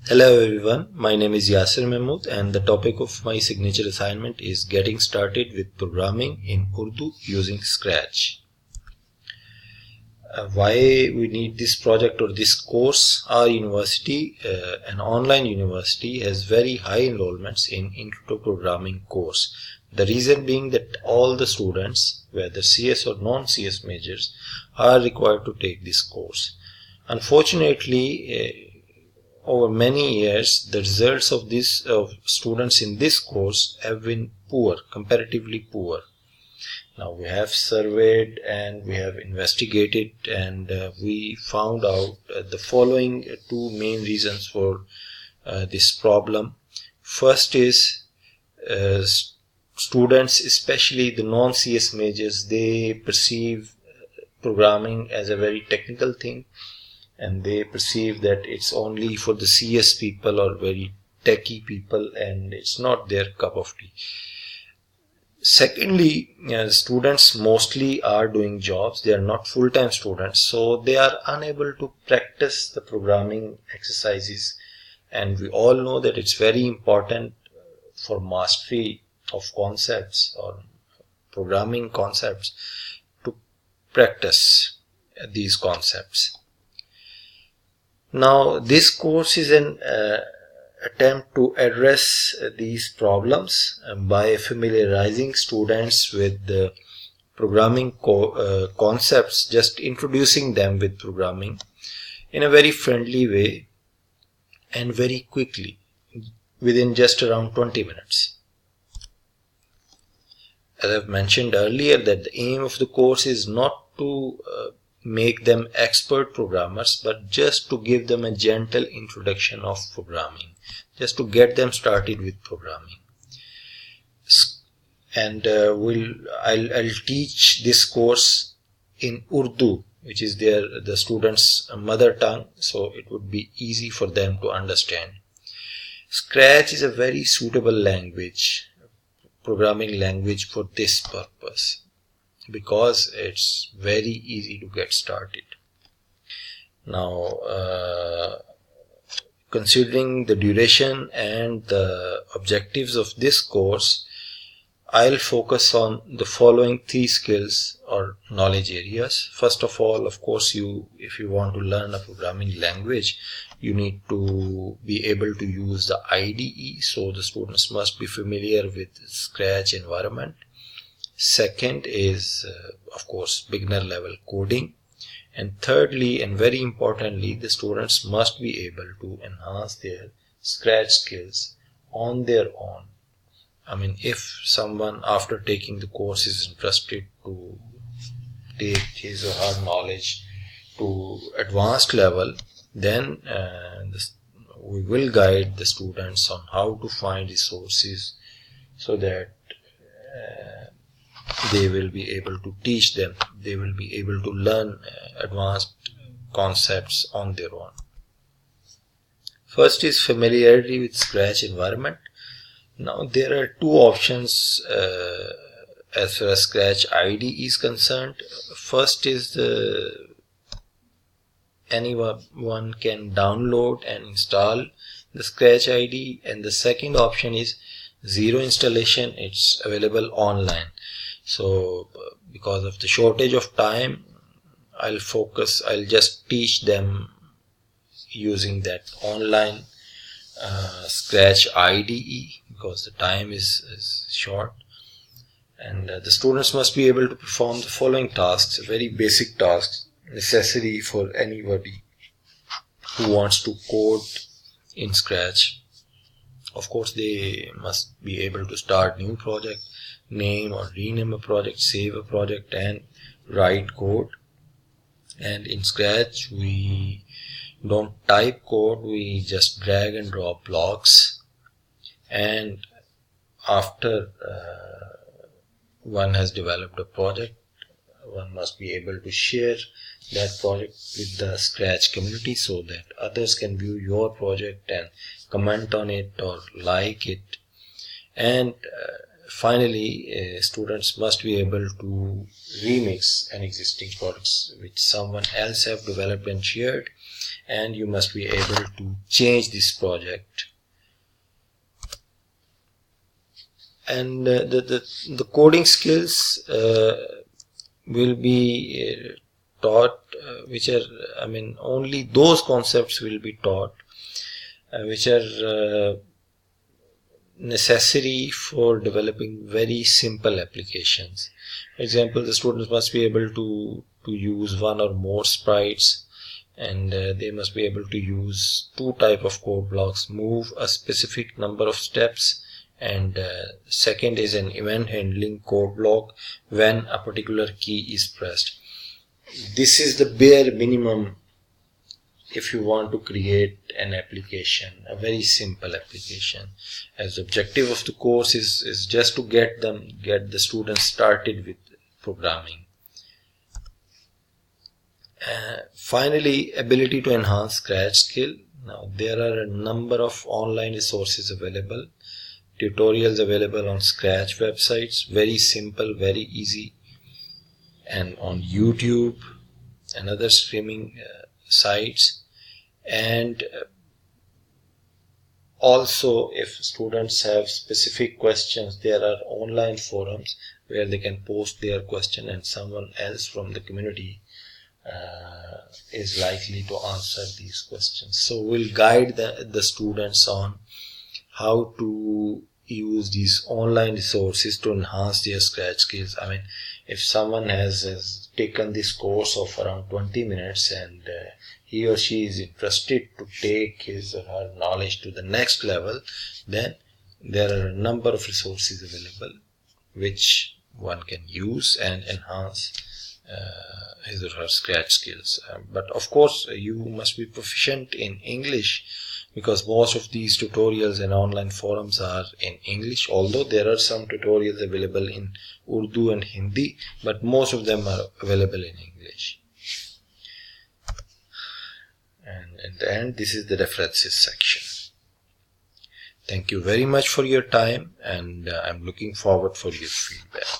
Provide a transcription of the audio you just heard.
Hello everyone, my name is Yasir Mahmood and the topic of my signature assignment is getting started with programming in Urdu using Scratch. Why we need this project or this course? Our university, an online university, has very high enrollments in Intro to Programming course. The reason being that all the students, whether CS or non-CS majors, are required to take this course. Unfortunately, over many years, the results of students in this course have been poor, comparatively poor. Now we have surveyed and we have investigated and we found out the following two main reasons for this problem. First is students, especially the non-CS majors, they perceive programming as a very technical thing, and they perceive that it's only for the CS people or very techie people, and it's not their cup of tea. Secondly, students mostly are doing jobs. They are not full-time students, so they are unable to practice the programming exercises, and we all know that it's very important for mastery of concepts or programming concepts to practice these concepts. Now, this course is an attempt to address these problems by familiarizing students with the programming concepts, just introducing them with programming in a very friendly way and very quickly, within just around 20 minutes. As I've mentioned earlier, that the aim of the course is not to make them expert programmers, but just to give them a gentle introduction of programming, just to get them started with programming. And I'll teach this course in Urdu, which is the students' mother tongue, so it would be easy for them to understand. Scratch is a very suitable language, programming language, for this purpose, because it's very easy to get started. Now, considering the duration and the objectives of this course, I'll focus on the following three skills or knowledge areas. First of all, of course, if you want to learn a programming language, you need to be able to use the IDE, so the students must be familiar with Scratch environment. Second is, of course, beginner level coding. And thirdly, and very importantly, the students must be able to enhance their Scratch skills on their own. I mean, if someone after taking the course is interested to take his or her knowledge to advanced level, then we will guide the students on how to find resources so that they will be able to teach them, they will be able to learn advanced concepts on their own. First is familiarity with Scratch environment. Now there are two options as far as Scratch IDE is concerned. First is anyone can download and install the Scratch IDE, and the second option is zero installation. It's available online. So because of the shortage of time, I'll just teach them using that online Scratch IDE, because the time is short, and the students must be able to perform the following tasks, very basic tasks necessary for anybody who wants to code in Scratch. Of course, they must be able to start new project, name or rename a project, save a project, and write code. And in Scratch, we don't type code, we just drag and drop blocks. And after one has developed a project, one must be able to share that project with the Scratch community so that others can view your project and comment on it or like it. And finally, students must be able to remix an existing products which someone else have developed and shared, and you must be able to change this project. And the coding skills will be taught, which are, only those concepts will be taught which are necessary for developing very simple applications. For example, the students must be able to use one or more sprites, and they must be able to use two type of code blocks: move a specific number of steps, and second is an event handling code block when a particular key is pressed. This is the bare minimum if you want to create an application, a very simple application. As the objective of the course is just to get the students started with programming. Finally, ability to enhance Scratch skill. Now there are a number of online resources available, tutorials available on Scratch websites, very simple, very easy, and on YouTube and other streaming sites. And also, if students have specific questions, there are online forums where they can post their question, and someone else from the community is likely to answer these questions. So we'll guide the students on how to use these online resources to enhance their Scratch skills. If someone has taken this course of around 20 minutes and he or she is interested to take his or her knowledge to the next level, then there are a number of resources available which one can use and enhance his or her Scratch skills. But of course, you must be proficient in English, because most of these tutorials and online forums are in English, although there are some tutorials available in Urdu and Hindi, but most of them are available in English. And in the end, this is the references section. Thank you very much for your time, and I'm looking forward for your feedback.